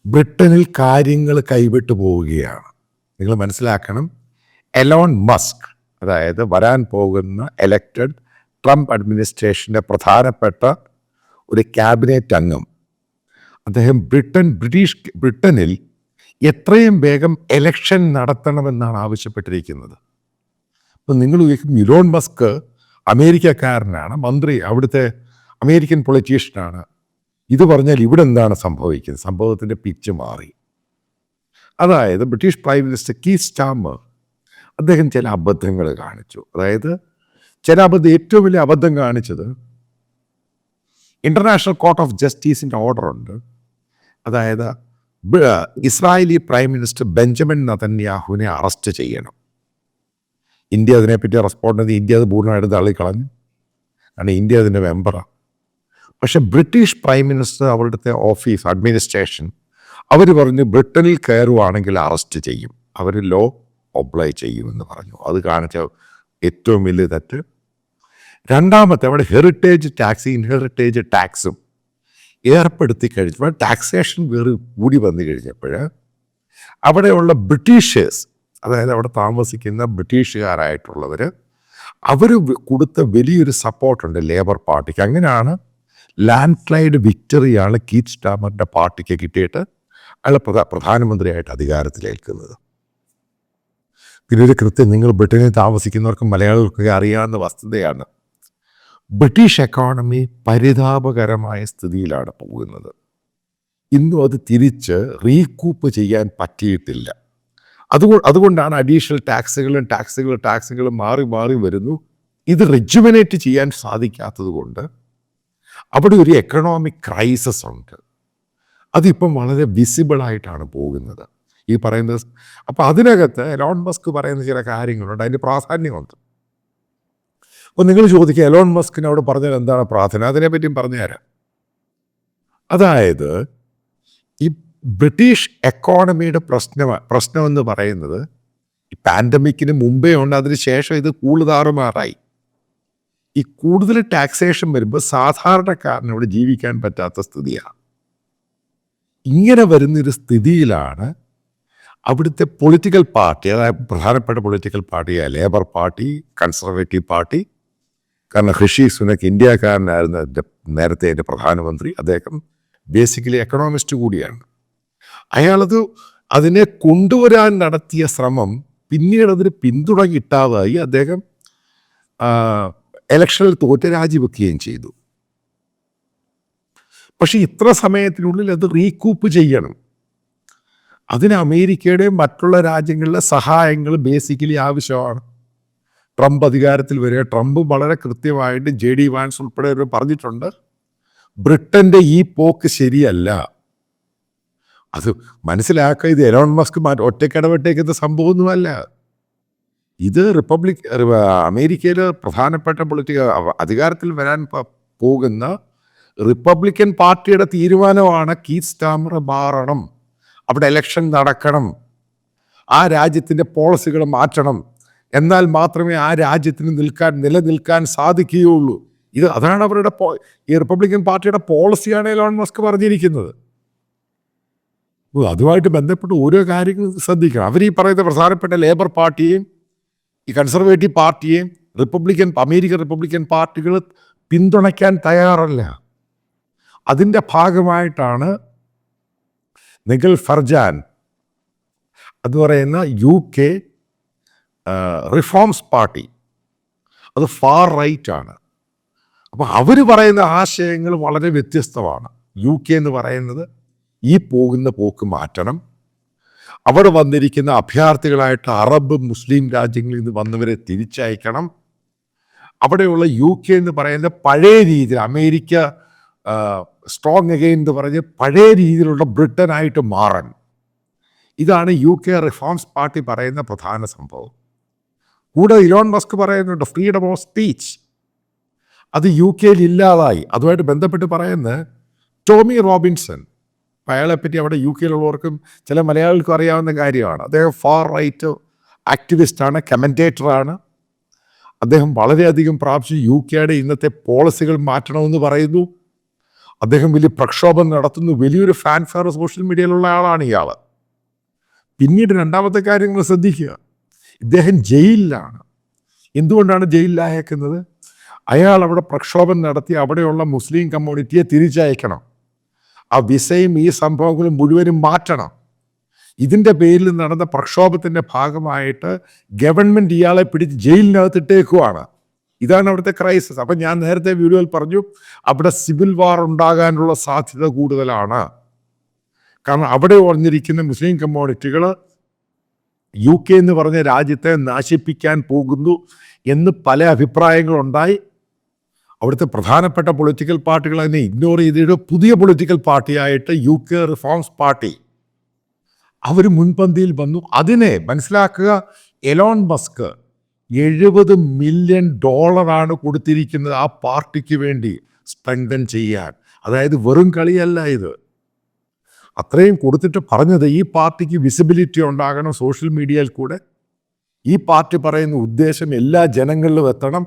ബ്രിട്ടനിൽ കാര്യങ്ങൾ കൈവിട്ടു പോവുകയാണ്. നിങ്ങൾ മനസ്സിലാക്കണം, എലോൺ മസ്ക്, അതായത് വരാൻ പോകുന്ന എലക്റ്റഡ് ട്രംപ് അഡ്മിനിസ്ട്രേഷൻ്റെ പ്രധാനപ്പെട്ട ഒരു ക്യാബിനറ്റ് അംഗം, അദ്ദേഹം ബ്രിട്ടനിൽ എത്രയും വേഗം എലക്ഷൻ നടത്തണമെന്നാണ് ആവശ്യപ്പെട്ടിരിക്കുന്നത്. അപ്പം നിങ്ങൾ ഇലോൺ മസ്ക് അമേരിക്കക്കാരനാണ്, മന്ത്രി, അവിടുത്തെ അമേരിക്കൻ പൊളിറ്റീഷ്യനാണ്. ഇത് പറഞ്ഞാൽ ഇവിടെ എന്താണ് സംഭവിക്കുന്നത്? സംഭവത്തിൻ്റെ പിച്ച് മാറി. അതായത് British prime minister Keir Starmer അദ്ദേഹം ചില അബദ്ധങ്ങൾ കാണിച്ചു. അതായത് ഏറ്റവും വലിയ അബദ്ധം കാണിച്ചത്, ഇൻ്റർനാഷണൽ കോർട്ട് ഓഫ് ജസ്റ്റിസിൻ്റെ ഓർഡറുണ്ട്. അതായത് ഇസ്രായേലി പ്രൈം മിനിസ്റ്റർ ബെഞ്ചമിൻ നെതന്യാഹുവിനെ അറസ്റ്റ് ചെയ്യണം. ഇന്ത്യ അതിനെപ്പറ്റി റെസ്പോണ്ട് ചെയ്ത് ഇന്ത്യ അത് പൂർണ്ണമായിട്ട് തള്ളിക്കളഞ്ഞു. കാരണം ഇന്ത്യ അതിൻ്റെ മെമ്പറാണ്. പക്ഷെ ബ്രിട്ടീഷ് പ്രൈം മിനിസ്റ്റർ, അവരുടെ ഓഫീസ്, അഡ്മിനിസ്ട്രേഷൻ, അവർ പറഞ്ഞു ബ്രിട്ടനിൽ കയറുവാണെങ്കിൽ അറസ്റ്റ് ചെയ്യും, അവർ ലോ ഒബ്ലൈ ചെയ്യുമെന്ന് പറഞ്ഞു. അത് കാണിച്ച ഏറ്റവും വലിയ തെറ്റ്. രണ്ടാമത്തെ, അവിടെ ഇൻഹെറിറ്റേജ് ടാക്സും ഏർപ്പെടുത്തി കഴിഞ്ഞപ്പോൾ, ടാക്സേഷൻ കൂടി വന്നു കഴിഞ്ഞപ്പോൾ, അവിടെയുള്ള ബ്രിട്ടീഷേഴ്സ്, അതായത് അവിടെ താമസിക്കുന്ന ബ്രിട്ടീഷുകാരായിട്ടുള്ളവർ, അവർ കൊടുത്ത വലിയൊരു സപ്പോർട്ടുണ്ട് ലേബർ പാർട്ടിക്ക്. അങ്ങനെയാണ് ലാൻഡ് സ്ലൈഡ് വിക്ടറിയാണ് കീർ സ്റ്റാർമറിൻ്റെ പാർട്ടിക്ക് കിട്ടിയിട്ട് അയാൾ പ്രധാനമന്ത്രിയായിട്ട് അധികാരത്തിലേൽക്കുന്നത്. പിന്നെ ഒരു കൃത്യം, നിങ്ങൾ ബ്രിട്ടനിൽ താമസിക്കുന്നവർക്കും മലയാളികൾക്കൊക്കെ അറിയാവുന്ന വസ്തുതയാണ്, ബ്രിട്ടീഷ് എക്കോണമി പരിതാപകരമായ സ്ഥിതിയിലാണ് പോകുന്നത്. ഇന്നും അത് തിരിച്ച് റീകൂപ്പ് ചെയ്യാൻ പറ്റിയിട്ടില്ല. അതുകൊണ്ടാണ് അഡീഷണൽ ടാക്സുകളും മാറി വരുന്നു. ഇത് റെജുമിനേറ്റ് ചെയ്യാൻ സാധിക്കാത്തത് കൊണ്ട് അവിടെ ഒരു എക്കണോമിക് ക്രൈസിസ് ഉണ്ട്. അതിപ്പം വളരെ വിസിബിളായിട്ടാണ് പോകുന്നത് ഈ പറയുന്നത്. അപ്പോൾ അതിനകത്ത് എലോൺ മസ്ക് പറയുന്ന ചില കാര്യങ്ങളുണ്ട്, അതിൻ്റെ പ്രാധാന്യമുണ്ട്. അപ്പോൾ നിങ്ങൾ ചോദിക്കുക, എലോൺ മസ്കിന് അവിടെ പറഞ്ഞാൽ എന്താണ് പ്രാധാന്യം? അതിനെപ്പറ്റിയും പറഞ്ഞുതരാം. അതായത് ഈ ബ്രിട്ടീഷ് എക്കോണമിയുടെ പ്രശ്നമെന്ന് പറയുന്നത് ഈ പാൻഡമിക്കിന് മുമ്പേ ഉണ്ട്, അതിന് ശേഷം ഇത് കൂടുതലാറുമാറായി. ഈ കൂടുതൽ ടാക്സേഷൻ വരുമ്പോൾ സാധാരണക്കാരന് ഇവിടെ ജീവിക്കാൻ പറ്റാത്ത സ്ഥിതിയാണ്. ഇങ്ങനെ വരുന്നൊരു സ്ഥിതിയിലാണ് അവിടുത്തെ പൊളിറ്റിക്കൽ പാർട്ടി, അതായത് പ്രധാനപ്പെട്ട പൊളിറ്റിക്കൽ പാർട്ടിയായ ലേബർ പാർട്ടി, കൺസർവേറ്റീവ് പാർട്ടി, കാരണം ഋഷി സുനക് ഇന്ത്യക്കാരനായിരുന്നു നേരത്തെ എൻ്റെ പ്രധാനമന്ത്രി, അദ്ദേഹം ബേസിക്കലി എക്കണോമിസ്റ്റ് കൂടിയാണ്. അതിനെ കൊണ്ടുവരാൻ നടത്തിയ ശ്രമം പിന്നീട് അതിന് പിന്തുണ കിട്ടാതായി. അദ്ദേഹം ഇലക്ഷനിൽ തോറ്റ് രാജിവെക്കുകയും ചെയ്തു. പക്ഷെ ഇത്ര സമയത്തിനുള്ളിൽ അത് റീകൂപ്പ് ചെയ്യണം. അതിന് അമേരിക്കയുടെയും മറ്റുള്ള രാജ്യങ്ങളിലെ സഹായങ്ങൾ ബേസിക്കലി ആവശ്യമാണ്. ട്രംപ് അധികാരത്തിൽ വരിക, ട്രംപ് വളരെ കൃത്യമായിട്ട് JD വാൻസ് ഉൾപ്പെടെ പറഞ്ഞിട്ടുണ്ട്, ബ്രിട്ടൻ്റെ ഈ പോക്ക് ശരിയല്ല. അത് മനസ്സിലാക്കുക, ഇത് എലോൺ മസ്ക് ഒറ്റക്കിടപെട്ടേക്കുന്ന സംഭവമൊന്നുമല്ല. ഇത് അമേരിക്കയിലെ പ്രധാനപ്പെട്ട അധികാരത്തിൽ വരാൻ പോകുന്ന റിപ്പബ്ലിക്കൻ പാർട്ടിയുടെ തീരുമാനമാണ്. കീർ സ്റ്റാർമർ മാറണം, അവിടെ ഇലക്ഷൻ നടക്കണം, ആ രാജ്യത്തിൻ്റെ പോളിസികൾ മാറ്റണം, എന്നാൽ മാത്രമേ ആ രാജ്യത്തിന് നിലനിൽക്കാൻ സാധിക്കുകയുള്ളൂ. അതാണ് അവരുടെ ഈ റിപ്പബ്ലിക്കൻ പാർട്ടിയുടെ പോളിസിയാണ് എലോൺ മസ്ക് പറഞ്ഞിരിക്കുന്നത്. അതുമായിട്ട് ബന്ധപ്പെട്ട് ഓരോ കാര്യങ്ങളും ശ്രദ്ധിക്കണം. അവർ ഈ പറയുന്ന പ്രധാനപ്പെട്ട ലേബർ പാർട്ടിയെയും ഈ കൺസർവേറ്റീവ് പാർട്ടിയെയും അമേരിക്കൻ റിപ്പബ്ലിക്കൻ പാർട്ടികൾ പിന്തുണയ്ക്കാൻ തയ്യാറല്ല. അതിൻ്റെ ഭാഗമായിട്ടാണ് നിഗൽ ഫർജാൻ എന്ന് പറയുന്ന UK റിഫോംസ് പാർട്ടി, അത് ഫാർ റൈറ്റ് ആണ്. അപ്പോൾ അവർ പറയുന്ന ആശയങ്ങൾ വളരെ വ്യത്യസ്തമാണ്. UK എന്ന് പറയുന്നത് ഈ പോകുന്ന പോക്ക് മാറ്റണം, അവിടെ വന്നിരിക്കുന്ന അഭയാർത്ഥികളായിട്ട് അറബ് മുസ്ലിം രാജ്യങ്ങളിൽ നിന്ന് വന്നവരെ തിരിച്ചയക്കണം, അവിടെയുള്ള UK എന്ന് പറയുന്ന പഴയ രീതിയിൽ അമേരിക്ക സ്ട്രോങ് അഗെയിൻ എന്ന് പറഞ്ഞ് പഴയ രീതിയിലുള്ള ബ്രിട്ടനായിട്ട് മാറാൻ. ഇതാണ് UK റിഫോംസ് പാർട്ടി പറയുന്ന പ്രധാന സംഭവം. കൂടെ ഇലോൺ മസ്ക് പറയുന്നുണ്ട് ഫ്രീഡം ഓഫ് സ്പീച്ച്, അത് UK ഇല്ലാതായി. അതുമായിട്ട് ബന്ധപ്പെട്ട് പറയുന്നത് ടോമി റോബിൻസൺ, അയാളെപ്പറ്റി അവിടെ UK ചില മലയാളികൾക്കും അറിയാവുന്ന കാര്യമാണ്. അദ്ദേഹം ഫാർ റൈറ്റ് ആക്ടിവിസ്റ്റാണ്, കമൻറ്റേറ്ററാണ്. അദ്ദേഹം വളരെയധികം പ്രാവശ്യം UK ഇന്നത്തെ പോളിസികൾ മാറ്റണമെന്ന് പറയുന്നു. അദ്ദേഹം വലിയ പ്രക്ഷോഭം നടത്തുന്നു, വലിയൊരു ഫാൻഫെയർ സോഷ്യൽ മീഡിയയിലുള്ള ആളാണ് ഇയാൾ. പിന്നീട് രണ്ടാമത്തെ കാര്യങ്ങൾ ശ്രദ്ധിക്കുക, ഇദ്ദേഹം ജയിലിലാണ്. എന്തുകൊണ്ടാണ് ജയിലിലായേക്കുന്നത്? അയാൾ അവിടെ പ്രക്ഷോഭം നടത്തി അവിടെയുള്ള മുസ്ലിം കമ്മ്യൂണിറ്റിയെ തിരിച്ചയക്കണം, ആ വിസയും ഈ സംഭവങ്ങളും മുഴുവനും മാറ്റണം. ഇതിൻ്റെ പേരിൽ നടന്ന പ്രക്ഷോഭത്തിൻ്റെ ഭാഗമായിട്ട് ഗവൺമെൻറ് ഇയാളെ പിടിച്ച് ജയിലിനകത്തിട്ടേക്കുവാണ്. ഇതാണ് അവിടുത്തെ ക്രൈസിസ്. അപ്പം ഞാൻ നേരത്തെ വീഡിയോയിൽ പറഞ്ഞു, അവിടെ സിവിൽ വാർ ഉണ്ടാകാനുള്ള സാധ്യത കൂടുതലാണ്. കാരണം അവിടെ വന്നിരിക്കുന്ന മുസ്ലിം കമ്മ്യൂണിറ്റികൾ UK എന്ന് പറഞ്ഞ രാജ്യത്തെ നശിപ്പിക്കാൻ പോകുന്നു എന്ന് പല അഭിപ്രായങ്ങളുണ്ടായി. അവിടുത്തെ പ്രധാനപ്പെട്ട പൊളിറ്റിക്കൽ പാർട്ടികൾ അതിനെ ഇഗ്നോർ ചെയ്തിട്ട് പുതിയ പൊളിറ്റിക്കൽ പാർട്ടിയായിട്ട് UK റിഫോംസ് പാർട്ടി അവർ മുൻപന്തിയിൽ വന്നു. അതിനെ മനസ്സിലാക്കുക, എലോൺ മസ്ക് $70 മില്യൺ കൊടുത്തിരിക്കുന്നത് ആ പാർട്ടിക്ക് വേണ്ടി സ്ട്രെങ്തൻ ചെയ്യാൻ. അതായത് വെറും കളിയല്ല ഇത്. അത്രയും കൊടുത്തിട്ട് പറഞ്ഞത് ഈ പാർട്ടിക്ക് വിസിബിലിറ്റി ഉണ്ടാകണം സോഷ്യൽ മീഡിയയിൽ കൂടെ. ഈ പാർട്ടി പറയുന്ന ഉദ്ദേശം എല്ലാ ജനങ്ങളിലും എത്തണം.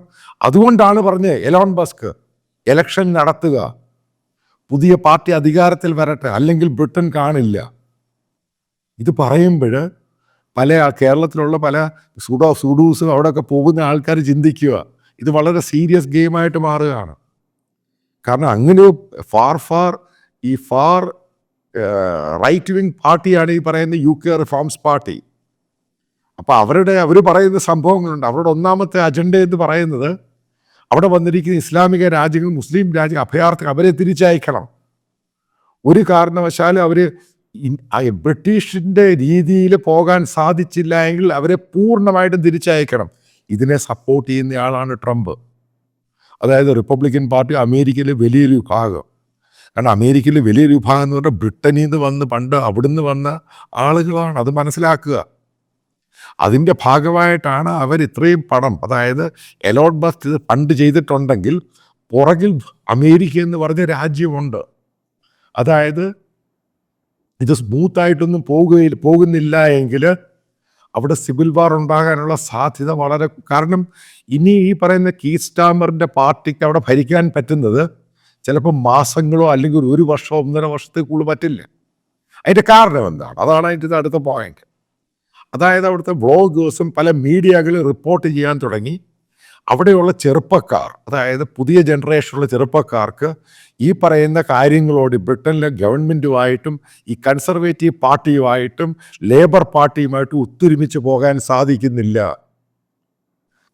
അതുകൊണ്ടാണ് പറഞ്ഞത് എലോൺ മസ്ക് ഇലക്ഷൻ നടത്തുക, പുതിയ പാർട്ടി അധികാരത്തിൽ വരട്ടെ, അല്ലെങ്കിൽ ബ്രിട്ടൻ കാണില്ല. ഇത് പറയുമ്പോൾ പല കേരളത്തിലുള്ള പല സുഡൂസും അവിടെയൊക്കെ പോകുന്ന ആൾക്കാർ ചിന്തിക്കുക ഇത് വളരെ സീരിയസ് ഗെയിമായിട്ട് മാറുകയാണ്. കാരണം അങ്ങനെ ഫാർ റൈറ്റ് വിങ് പാർട്ടിയാണ് ഈ പറയുന്ന UK റിഫോംസ് പാർട്ടി. അപ്പോൾ അവർ പറയുന്ന സംഭവങ്ങളുണ്ട്. അവരുടെ ഒന്നാമത്തെ അജണ്ട എന്ന് പറയുന്നത് അവിടെ വന്നിരിക്കുന്ന ഇസ്ലാമിക രാജ്യങ്ങൾ, മുസ്ലിം രാജ്യങ്ങൾ, അഭയാർത്ഥികൾ അവരെ തിരിച്ചയക്കണം. ഒരു കാരണവശാലും അവർ ബ്രിട്ടീഷിൻ്റെ രീതിയിൽ പോകാൻ സാധിച്ചില്ല എങ്കിൽ അവരെ പൂർണ്ണമായിട്ടും തിരിച്ചയക്കണം. ഇതിനെ സപ്പോർട്ട് ചെയ്യുന്നയാളാണ് ട്രംപ്. അതായത് റിപ്പബ്ലിക്കൻ പാർട്ടി അമേരിക്കയിലെ വലിയൊരു വിഭാഗം. കാരണം അമേരിക്കയിലെ വലിയൊരു വിഭാഗം എന്ന് പറഞ്ഞാൽ ബ്രിട്ടനിൽ നിന്ന് വന്ന് പണ്ട് അവിടുന്ന് വന്ന ആളുകളാണ്. അത് മനസ്സിലാക്കുക. അതിൻ്റെ ഭാഗമായിട്ടാണ് അവർ ഇത്രയും പണം, അതായത് എലോൺ മസ്ക് ഇത് ഫണ്ട് ചെയ്തിട്ടുണ്ടെങ്കിൽ പുറകിൽ അമേരിക്ക എന്ന് പറഞ്ഞ രാജ്യമുണ്ട്. അതായത് ഇത് സ്മൂത്തായിട്ടൊന്നും പോകുന്നില്ല എങ്കിൽ അവിടെ സിവിൽ വാർ ഉണ്ടാകാനുള്ള സാധ്യത വളരെ, കാരണം ഇനി ഈ പറയുന്ന കീർ സ്റ്റാമറിൻ്റെ പാർട്ടിക്ക് അവിടെ ഭരിക്കാൻ പറ്റുന്നത് ചിലപ്പോൾ മാസങ്ങളോ അല്ലെങ്കിൽ 1 വർഷമോ 1.5 വർഷത്തേക്കുള്ളിൽ പറ്റില്ല. അതിൻ്റെ കാരണം എന്താണ്? അതാണ് അതിൻ്റെ അടുത്ത പോയിന്റ്. അതായത് അവിടുത്തെ വ്ളോഗേഴ്സും പല മീഡിയകളും റിപ്പോർട്ട് ചെയ്യാൻ തുടങ്ങി, അവിടെയുള്ള ചെറുപ്പക്കാർ, അതായത് പുതിയ ജനറേഷനുള്ള ചെറുപ്പക്കാർക്ക് ഈ പറയുന്ന കാര്യങ്ങളോട് ബ്രിട്ടനിലെ ഗവൺമെൻറ്റുമായിട്ടും ഈ കൺസർവേറ്റീവ് പാർട്ടിയുമായിട്ടും ലേബർ പാർട്ടിയുമായിട്ടും ഒത്തൊരുമിച്ച് പോകാൻ സാധിക്കുന്നില്ല.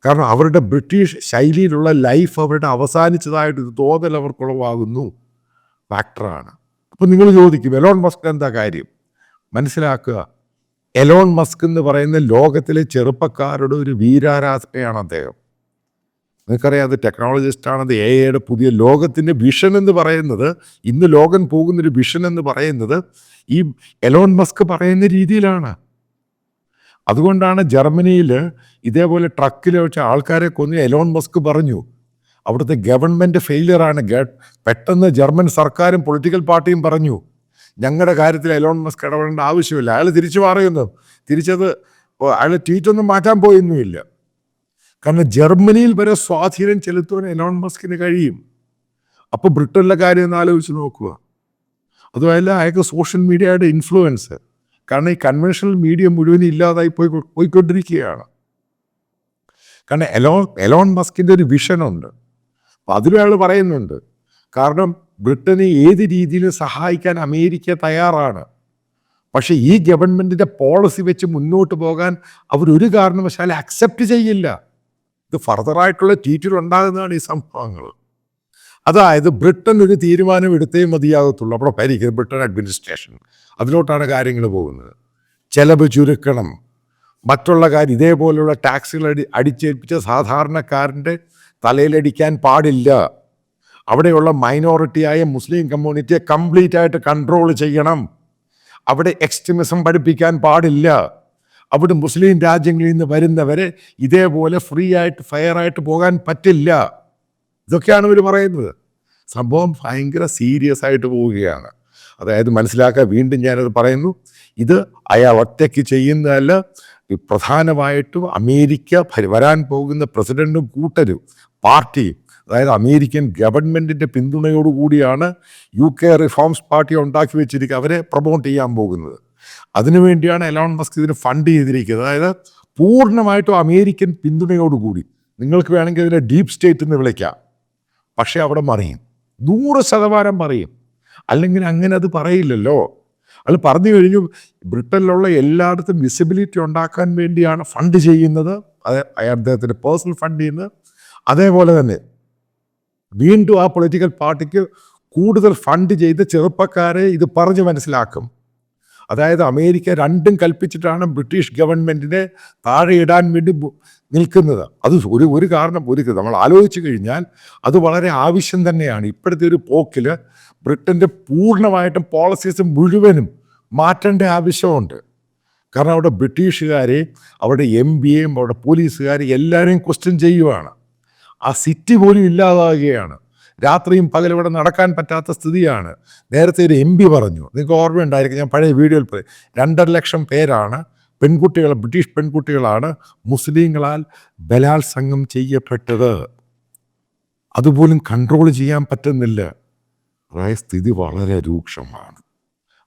കാരണം അവരുടെ ബ്രിട്ടീഷ് ശൈലിയിലുള്ള ലൈഫ് അവരുടെ അവസാനിച്ചതായിട്ട് തോന്നൽ അവർക്കുളവാകുന്നു. ഫാക്ടറാണ്. അപ്പോൾ നിങ്ങൾ ചോദിക്കും എലോൺ മസ്ക് എന്താ കാര്യം? മനസ്സിലാക്കുക, എലോൺ മസ്ക് എന്ന് പറയുന്ന ലോകത്തിലെ ചെറുപ്പക്കാരുടെ ഒരു വീരാരാധനയാണ് അദ്ദേഹം. നിങ്ങൾക്കറിയാം, അത് ടെക്നോളജിസ്റ്റാണത്. AI പുതിയ ലോകത്തിൻ്റെ വിഷൻ എന്ന് പറയുന്നത്, ഇന്ന് ലോകം പോകുന്നൊരു വിഷൻ എന്ന് പറയുന്നത് ഈ എലോൺ മസ്ക് പറയുന്ന രീതിയിലാണ്. അതുകൊണ്ടാണ് ജർമ്മനിയിൽ ഇതേപോലെ ട്രക്കിൽ വെച്ച ആൾക്കാരെ കൊന്ന് എലോൺ മസ്ക് പറഞ്ഞു അവിടുത്തെ ഗവൺമെൻറ് ഫെയിലിയറാണ്. പെട്ടെന്ന് ജർമ്മൻ സർക്കാരും പൊളിറ്റിക്കൽ പാർട്ടിയും പറഞ്ഞു ഞങ്ങളുടെ കാര്യത്തിൽ എലോൺ മസ്ക് ഇടപെടേണ്ട ആവശ്യമില്ല. അയാൾ തിരിച്ചു പറയുന്നു, തിരിച്ചത് അയാൾ ട്വീറ്റൊന്നും മാറ്റാൻ പോയൊന്നുമില്ല. കാരണം ജർമ്മനിയിൽ വരെ സ്വാധീനം ചെലുത്തുവാൻ എലോൺ മസ്കിന് കഴിയും. അപ്പോൾ ബ്രിട്ടനിലെ കാര്യം ഒന്ന് ആലോചിച്ച് നോക്കുക. അതുമല്ല അയാൾക്ക് സോഷ്യൽ മീഡിയയുടെ ഇൻഫ്ലുവൻസ്, കാരണം ഈ കൺവെൻഷണൽ മീഡിയ മുഴുവൻ ഇല്ലാതായി പോയിക്കൊണ്ടിരിക്കുകയാണ്. കാരണം എലോൺ മസ്കിൻ്റെ ഒരു വിഷനുണ്ട്. അപ്പം അതിലും അയാൾ പറയുന്നുണ്ട്, കാരണം ബ്രിട്ടനെ ഏത് രീതിയിൽ സഹായിക്കാൻ അമേരിക്ക തയ്യാറാണ്, പക്ഷേ ഈ ഗവൺമെൻറ്റിൻ്റെ പോളിസി വെച്ച് മുന്നോട്ട് പോകാൻ അവരൊരു കാരണവശാലും അക്സെപ്റ്റ് ചെയ്യില്ല. ഇത് ഫർദറായിട്ടുള്ള ട്വീറ്റിലുണ്ടാകുന്നതാണ് ഈ സംഭവങ്ങൾ. അതായത് ബ്രിട്ടൻ ഒരു തീരുമാനം എടുത്തേ മതിയാകത്തുള്ളൂ അവിടെ ഭരിക്കുന്നത് ബ്രിട്ടൻ അഡ്മിനിസ്ട്രേഷൻ. അതിലോട്ടാണ് കാര്യങ്ങൾ പോകുന്നത്. ചെലവ് ചുരുക്കണം, മറ്റുള്ള കാര്യം, ഇതേപോലുള്ള ടാക്സുകൾ അടിച്ചേൽപ്പിച്ച സാധാരണക്കാരൻ്റെ തലയിലടിക്കാൻ പാടില്ല. അവിടെയുള്ള മൈനോറിറ്റിയായ മുസ്ലിം കമ്മ്യൂണിറ്റിയെ കംപ്ലീറ്റ് ആയിട്ട് കൺട്രോൾ ചെയ്യണം. അവിടെ എക്സ്ട്രീമിസം പഠിപ്പിക്കാൻ പാടില്ല. അവിടെ മുസ്ലിം രാജ്യങ്ങളിൽ നിന്ന് വരുന്നവരെ ഇതേപോലെ ഫ്രീ ആയിട്ട് ഫെയറായിട്ട് പോകാൻ പറ്റില്ല. ഇതൊക്കെയാണ് ഇവർ പറയുന്നത്. സംഭവം ഭയങ്കര സീരിയസ് ആയിട്ട് പോവുകയാണ്. അതായത് മനസ്സിലാക്കാൻ വീണ്ടും ഞാനത് പറയുന്നു, ഇത് അയാൾ ഒറ്റയ്ക്ക് ചെയ്യുന്നതല്ല. പ്രധാനമായിട്ടും അമേരിക്ക വരാൻ പോകുന്ന പ്രസിഡന്റും കൂട്ടരും പാർട്ടിയും അതായത് അമേരിക്കൻ ഗവൺമെൻറ്റിൻ്റെ പിന്തുണയോടുകൂടിയാണ് UK റിഫോംസ് പാർട്ടി ഉണ്ടാക്കി വെച്ചിരിക്കുക, അവരെ പ്രൊമോട്ട് ചെയ്യാൻ പോകുന്നത്. അതിനുവേണ്ടിയാണ് എലോൺ മസ്ക് ഇതിന് ഫണ്ട് ചെയ്തിരിക്കുന്നത്. അതായത് പൂർണ്ണമായിട്ടും അമേരിക്കൻ പിന്തുണയോടുകൂടി. നിങ്ങൾക്ക് വേണമെങ്കിൽ ഇതിനെ ഡീപ്പ് സ്റ്റേറ്റ് എന്ന് വിളിക്കാം, പക്ഷേ അവിടെ മറിയും, 100% മറിയും. അല്ലെങ്കിൽ അങ്ങനെ അത് പറയില്ലല്ലോ. അത് പറഞ്ഞു കഴിഞ്ഞു. ബ്രിട്ടനിലുള്ള എല്ലായിടത്തും വിസിബിലിറ്റി ഉണ്ടാക്കാൻ വേണ്ടിയാണ് ഫണ്ട് ചെയ്യുന്നത്, അത് അദ്ദേഹത്തിൻ്റെ പേഴ്സണൽ ഫണ്ട് ചെയ്യുന്നത്. അതേപോലെ തന്നെ വീണ്ടും ആ പൊളിറ്റിക്കൽ പാർട്ടിക്ക് കൂടുതൽ ഫണ്ട് ചെയ്ത് ചെറുപ്പക്കാരെ ഇത് പറഞ്ഞ് മനസ്സിലാക്കും. അതായത് അമേരിക്ക രണ്ടും കൽപ്പിച്ചിട്ടാണ് ബ്രിട്ടീഷ് ഗവൺമെൻറ്റിനെ താഴെ ഇടാൻ വേണ്ടി നിൽക്കുന്നത്. അത് ഒരു കാരണം നമ്മൾ ആലോചിച്ച് കഴിഞ്ഞാൽ അത് വളരെ ആവശ്യം തന്നെയാണ്. ഇപ്പോഴത്തെ ഒരു പോക്കിൽ ബ്രിട്ടൻ്റെ പൂർണ്ണമായിട്ടും പോളിസീസ് മുഴുവനും മാറ്റേണ്ട ആവശ്യമുണ്ട്. കാരണം അവിടെ ബ്രിട്ടീഷുകാരെ, അവിടെ MPയെയും അവിടെ പോലീസുകാരെ എല്ലാവരെയും ക്വസ്റ്റ്യൻ ചെയ്യുവാണ്. ആ സിറ്റി പോലും ഇല്ലാതാകുകയാണ്. രാത്രിയും പകലും ഇവിടെ നടക്കാൻ പറ്റാത്ത സ്ഥിതിയാണ്. നേരത്തെ ഒരു MP പറഞ്ഞു, നിങ്ങൾക്ക് ഓർമ്മയുണ്ടായിരിക്കും, ഞാൻ പഴയ വീഡിയോയിൽ പറയും, 2.5 ലക്ഷം പേരാണ് പെൺകുട്ടികൾ, ബ്രിട്ടീഷ് പെൺകുട്ടികളാണ് മുസ്ലിങ്ങളാൽ ബലാത്സംഗം ചെയ്യപ്പെട്ടത്. അതുപോലും കൺട്രോൾ ചെയ്യാൻ പറ്റുന്നില്ല. അതായത് സ്ഥിതി വളരെ രൂക്ഷമാണ്.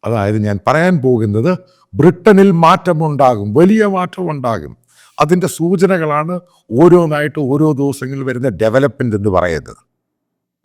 അതായത് ഞാൻ പറയാൻ പോകുന്നത്, ബ്രിട്ടനിൽ മാറ്റമുണ്ടാകും, വലിയ മാറ്റമുണ്ടാകും. അതിൻ്റെ സൂചനകളാണ് ഓരോന്നായിട്ട് ഓരോ ദിവസങ്ങളിൽ വരുന്ന ഡെവലപ്മെൻ്റ് എന്ന് പറയുന്നത്.